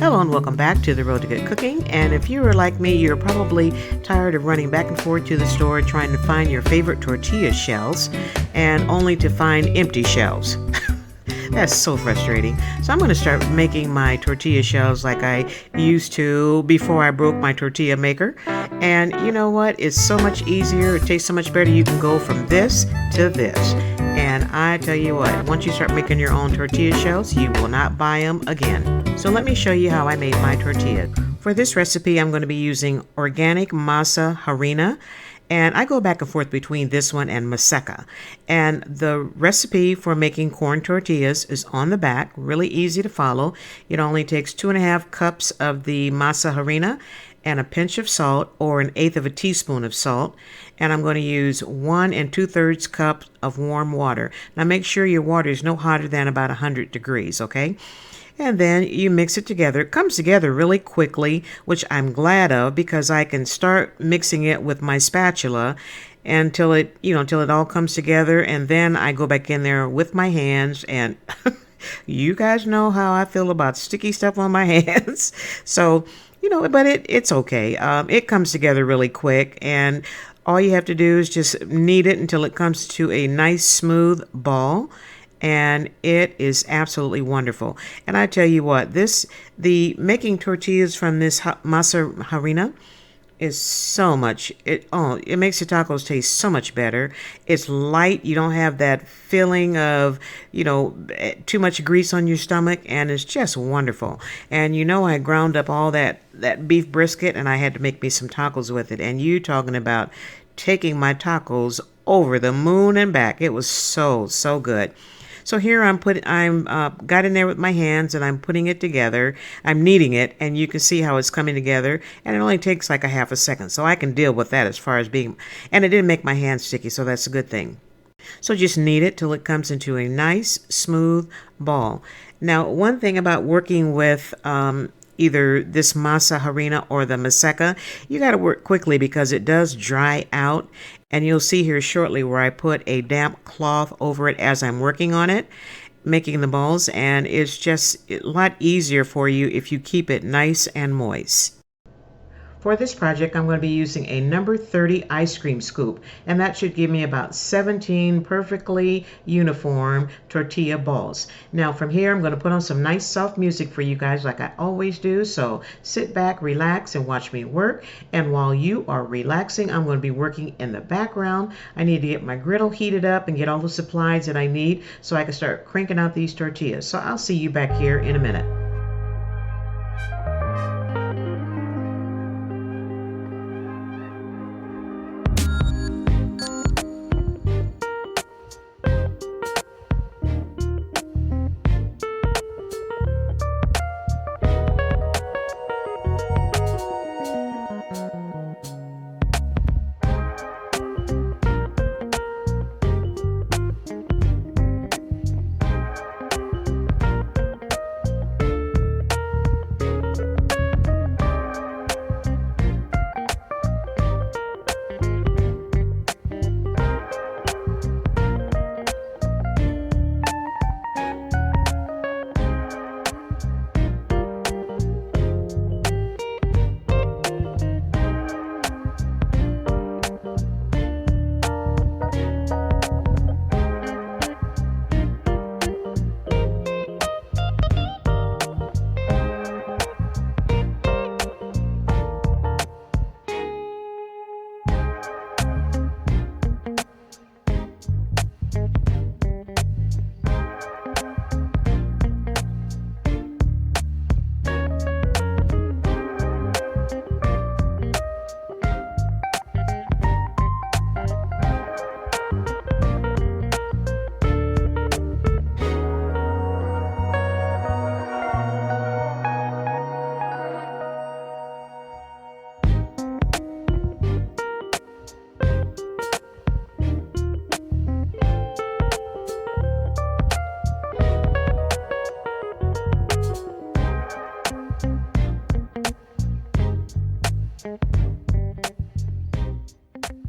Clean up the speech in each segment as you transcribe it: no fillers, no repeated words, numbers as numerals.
Hello and welcome back to the Road to Good Cooking. And if you are like me, you're probably tired of running back and forth to the store trying to find your favorite tortilla shells and only to find empty shells. That's so frustrating. So I'm going to start making my tortilla shells like I used to before I broke my tortilla maker. And you know what? It's so much easier. It tastes so much better. You can go from this to this. And I tell you what, once you start making your own tortilla shells, you will not buy them again. So let me show you how I made my tortilla. For this recipe, I'm going to be using organic masa harina. And I go back and forth between this one and maseca. And the recipe for making corn tortillas is on the back, really easy to follow. It only takes 2.5 cups of the masa harina and a pinch of salt, or 1/8 of a teaspoon of salt. And I'm going to use 1 2/3 cup of warm water. Now make sure your water is no hotter than about 100 degrees, okay? And then you mix it together. It comes together really quickly, which I'm glad of because I can start mixing it with my spatula until it all comes together. And then I go back in there with my hands and you guys know how I feel about sticky stuff on my hands. So, but it's okay. It comes together really quick, and all you have to do is just knead it until it comes to a nice smooth ball. And it is absolutely wonderful. And I tell you what, the making tortillas from this masa harina is so much, it makes the tacos taste so much better. It's light. You don't have that feeling of, too much grease on your stomach, and it's just wonderful. And I ground up all that beef brisket, and I had to make me some tacos with it. And you talking about taking my tacos over the moon and back. It was so good. So here I'm got in there with my hands and I'm putting it together. I'm kneading it, and you can see how it's coming together, and it only takes like a half a second. So I can deal with that as far as and it didn't make my hands sticky, so that's a good thing. So just knead it till it comes into a nice smooth ball. Now, one thing about working with either this masa harina or the maseca, you got to work quickly because it does dry out. And you'll see here shortly where I put a damp cloth over it as I'm working on it, making the balls. And it's just a lot easier for you if you keep it nice and moist. For this project, I'm going to be using a number 30 ice cream scoop, and that should give me about 17 perfectly uniform tortilla balls. Now from here, I'm going to put on some nice soft music for you guys like I always do, so sit back, relax, and watch me work. And while you are relaxing, I'm going to be working in the background. I need to get my griddle heated up and get all the supplies that I need so I can start cranking out these tortillas. So I'll see you back here in a minute.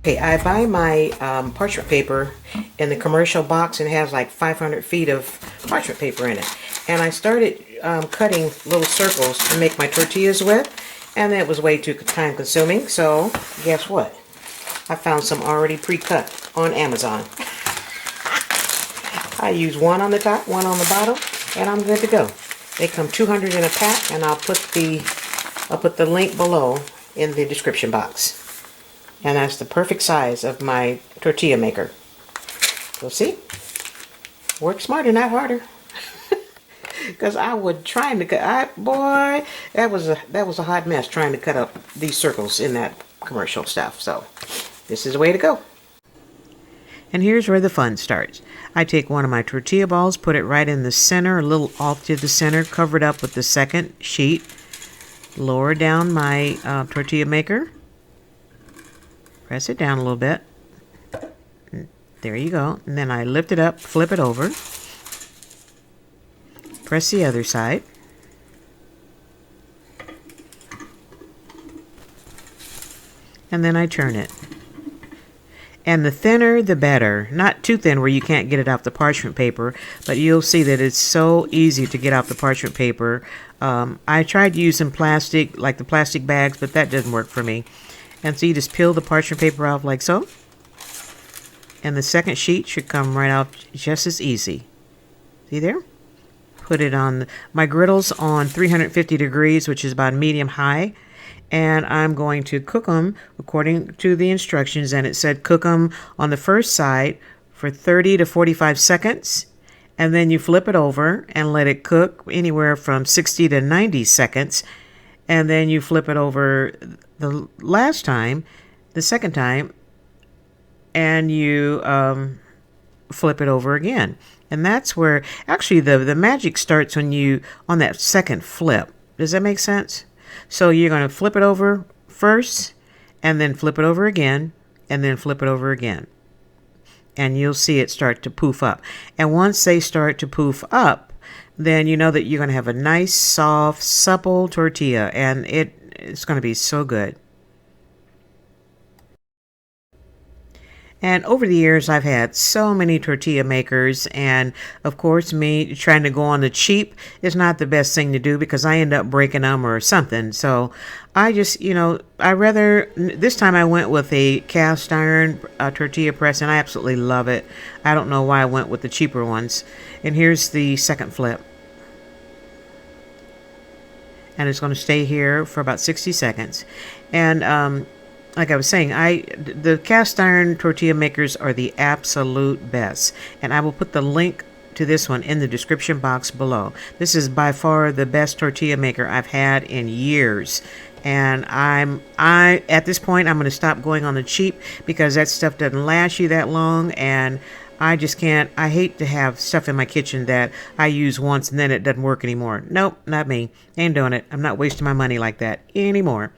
Okay, I buy my parchment paper in the commercial box, and it has like 500 feet of parchment paper in it. And I started cutting little circles to make my tortillas with, and that was way too time consuming. So guess what? I found some already pre-cut on Amazon. I use one on the top, one on the bottom, and I'm good to go. They come 200 in a pack, and I'll put the link below in the description box. And that's the perfect size of my tortilla maker. So see, work smarter, not harder. Because I would trying to cut, boy, that was a hot mess trying to cut up these circles in that commercial stuff. So this is the way to go. And here's where the fun starts. I take one of my tortilla balls, put it right in the center, a little off to the center, cover it up with the second sheet, lower down my tortilla maker, press it down a little bit. There you go. And then I lift it up, flip it over, press the other side, and then I turn it. And the thinner, the better. Not too thin where you can't get it off the parchment paper, but you'll see that it's so easy to get off the parchment paper. I tried using plastic, like the plastic bags, but that doesn't work for me. And so you just peel the parchment paper off like so. And the second sheet should come right off just as easy. See there? Put it on, my griddle's on 350 degrees, which is about medium high. And I'm going to cook them according to the instructions, and it said cook them on the first side for 30 to 45 seconds, and then you flip it over and let it cook anywhere from 60 to 90 seconds, and then you flip it over the last time, the second time, and you flip it over again. And that's where actually the magic starts when you on that second flip. Does that make sense? So you're going to flip it over first, and then flip it over again, and then flip it over again. And you'll see it start to poof up. And once they start to poof up, then you know that you're going to have a nice, soft, supple tortilla, and it's going to be so good. And over the years, I've had so many tortilla makers, and of course, me trying to go on the cheap is not the best thing to do because I end up breaking them or something. So I just, this time I went with a cast iron tortilla press, and I absolutely love it. I don't know why I went with the cheaper ones. And here's the second flip. And it's going to stay here for about 60 seconds. And, like I was saying, the cast iron tortilla makers are the absolute best. And I will put the link to this one in the description box below. This is by far the best tortilla maker I've had in years. And at this point, I'm going to stop going on the cheap because that stuff doesn't last you that long. And I just can't. I hate to have stuff in my kitchen that I use once and then it doesn't work anymore. Nope, not me. Ain't doing it. I'm not wasting my money like that anymore.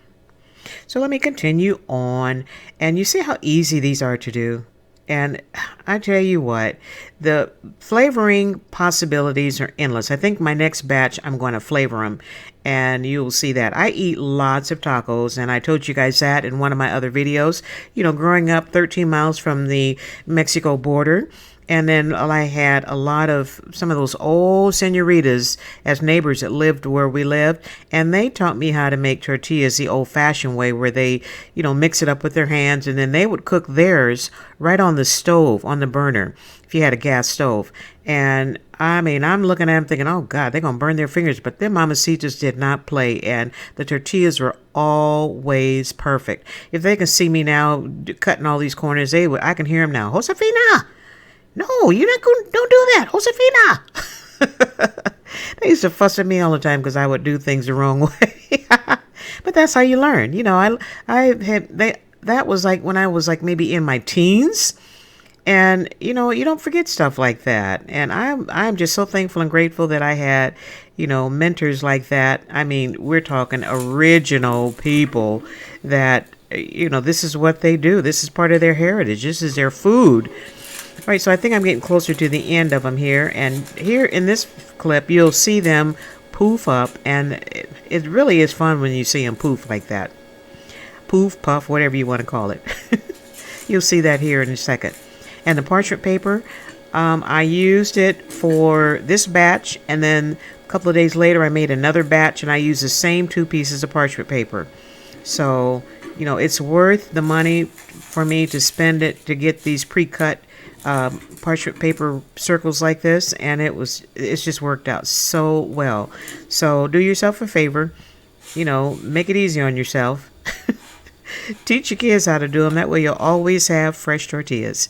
So let me continue on, and you see how easy these are to do. And I tell you what, the flavoring possibilities are endless. I think my next batch, I'm going to flavor them, and you'll see that. I eat lots of tacos, and I told you guys that in one of my other videos. Growing up 13 miles from the Mexico border, and then I had a lot of some of those old senoritas as neighbors that lived where we lived, and they taught me how to make tortillas the old-fashioned way where they, mix it up with their hands, and then they would cook theirs right on the stove, on the burner, if you had a gas stove. And I mean, I'm looking at them thinking, oh God, they're going to burn their fingers, but them mamacitas did not play, and the tortillas were always perfect. If they can see me now cutting all these corners, I can hear them now. Josefina! No, you're not going. Don't do that, Josefina. They used to fuss at me all the time because I would do things the wrong way. But that's how you learn. That was like when I was like maybe in my teens, and you don't forget stuff like that. And I'm just so thankful and grateful that I had, mentors like that. I mean, we're talking original people that this is what they do. This is part of their heritage. This is their food. All right, so I think I'm getting closer to the end of them here. And here in this clip, you'll see them poof up. And it really is fun when you see them poof like that. Poof, puff, whatever you want to call it. You'll see that here in a second. And the parchment paper, I used it for this batch and then A couple of days later, I made another batch, and I used the same 2 pieces of parchment paper. So, you know, it's worth the money for me to spend it to get these pre-cut parchment paper circles like this, and it's just worked out so well. So do yourself a favor, you know, make it easy on yourself. Teach your kids how to do them. That way you'll always have fresh tortillas.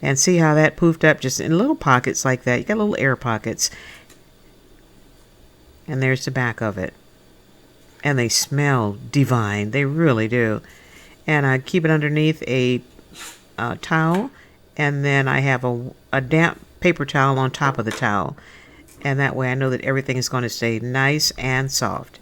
And see how that poofed up just in little pockets like that. You got little air pockets. And there's the back of it. And they smell divine. They really do. And I keep it underneath a towel. And then I have a damp paper towel on top of the towel. And that way I know that everything is going to stay nice and soft.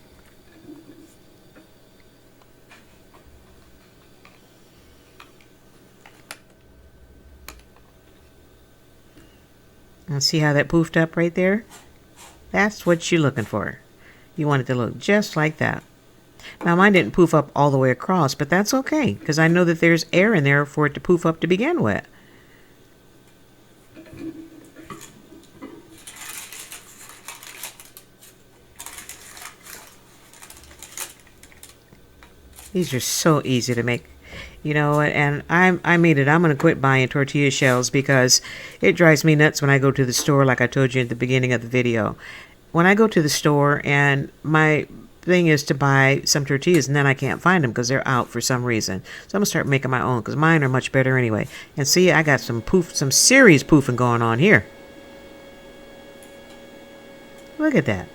And see how that poofed up right there? That's what you're looking for. You want it to look just like that. Now mine didn't poof up all the way across, but that's okay, because I know that there's air in there for it to poof up to begin with. These are so easy to make. You know, and I made it. I'm going to quit buying tortilla shells because it drives me nuts when I go to the store, like I told you at the beginning of the video. When I go to the store and my thing is to buy some tortillas and then I can't find them because they're out for some reason. So I'm going to start making my own because mine are much better anyway. And see, I got some serious poofing going on here. Look at that.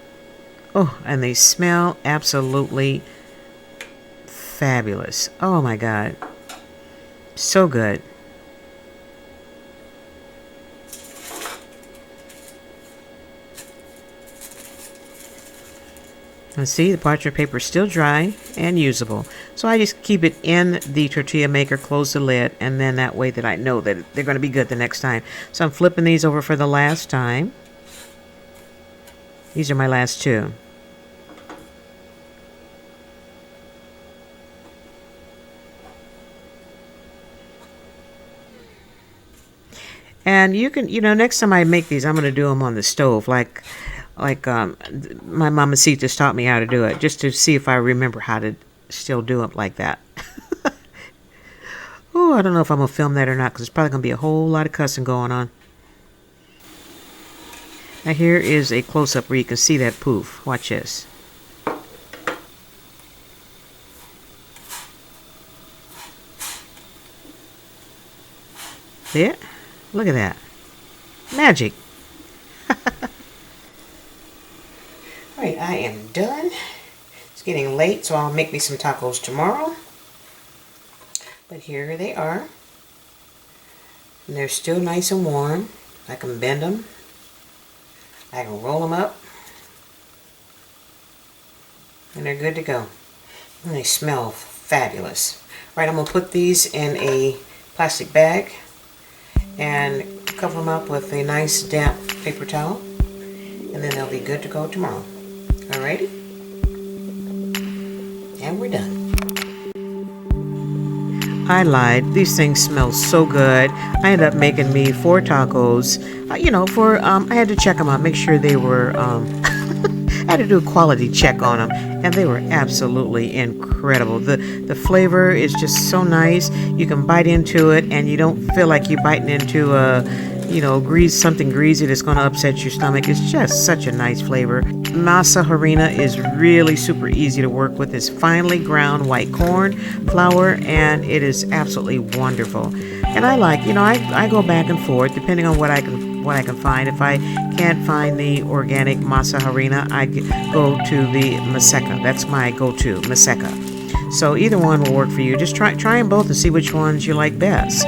Oh, and they smell absolutely fabulous. Oh my God. So good. And see, the parchment paper is still dry and usable. So I just keep it in the tortilla maker, close the lid, and then that way that I know that they're going to be good the next time. So I'm flipping these over for the last time. These are my last 2. And you can, you know, next time I make these, I'm going to do them on the stove, like my mamacita taught me how to do it, just to see if I remember how to still do it like that. Oh, I don't know if I'm going to film that or not, because there's probably going to be a whole lot of cussing going on. Now here is a close-up where you can see that poof. Watch this. See it? Look at that. Magic. Alright, I am done. It's getting late, so I'll make me some tacos tomorrow. But here they are. And they're still nice and warm. I can bend them. I can roll them up. And they're good to go. And they smell fabulous. Right, I'm going to put these in a plastic bag and cover them up with a nice damp paper towel, and then they'll be good to go tomorrow. Alrighty? And we're done. I lied. These things smell so good. I ended up making me 4 tacos. You know, I had to check them out, make sure they were, I had to do a quality check on them, and they were absolutely incredible. The flavor is just so nice. You can bite into it, and you don't feel like you're biting into something greasy that's going to upset your stomach. It's just such a nice flavor. Masa harina is really super easy to work with. It's finely ground white corn flour, and it is absolutely wonderful. And I like, I go back and forth depending on what I can find. If I can't find the organic masa harina, I go to the maseca. That's my go-to, maseca. So either one will work for you. Just try them both and see which ones you like best.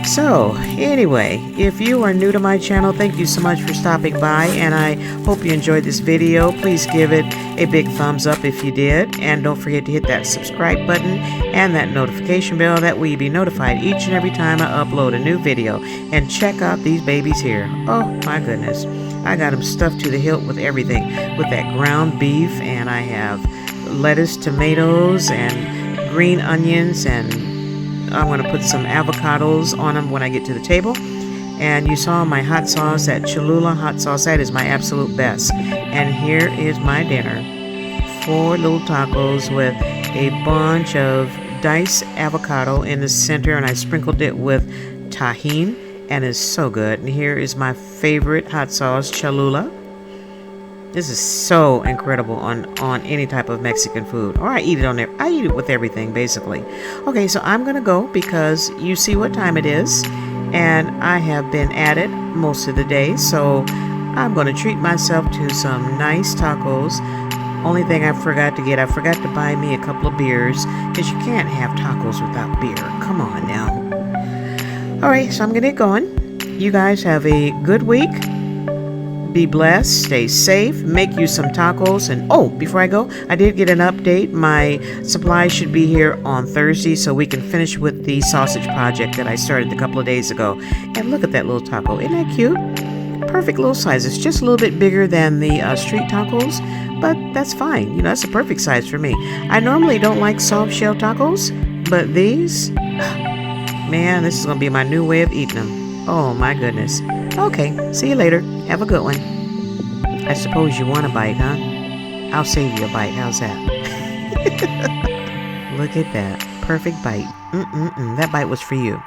So anyway, if you are new to my channel, thank you so much for stopping by, and I hope you enjoyed this video. Please give it a big thumbs up if you did, and don't forget to hit that subscribe button and that notification bell. That way you'll be notified each and every time I upload a new video. And check out these babies here. Oh my goodness, I got them stuffed to the hilt with everything, with that ground beef, and I have lettuce, tomatoes, and green onions, and I'm going to put some avocados on them when I get to the table. And you saw my hot sauce, that Cholula hot sauce, that is my absolute best. And here is my dinner. 4 little tacos with a bunch of diced avocado in the center, and I sprinkled it with Tajin, and it's so good. And here is my favorite hot sauce, Cholula. This is so incredible on any type of Mexican food. Or I eat it on there. I eat it with everything, basically. Okay, so I'm going to go because you see what time it is. And I have been at it most of the day. So I'm going to treat myself to some nice tacos. Only thing I forgot to buy me a couple of beers. Because you can't have tacos without beer. Come on now. Alright, so I'm going to get going. You guys have a good week. Be blessed, stay safe, make you some tacos. And oh, before I go, I did get an update. My supplies should be here on Thursday so we can finish with the sausage project that I started a couple of days ago. And look at that little taco. Isn't that cute? Perfect little size. It's just a little bit bigger than the street tacos, but that's fine. You know, that's a perfect size for me. I normally don't like soft shell tacos, but these, man, this is going to be my new way of eating them. Oh my goodness. Okay, see you later. Have a good one. I suppose you want a bite, huh? I'll save you a bite. How's that? Look at that. Perfect bite. That bite was for you.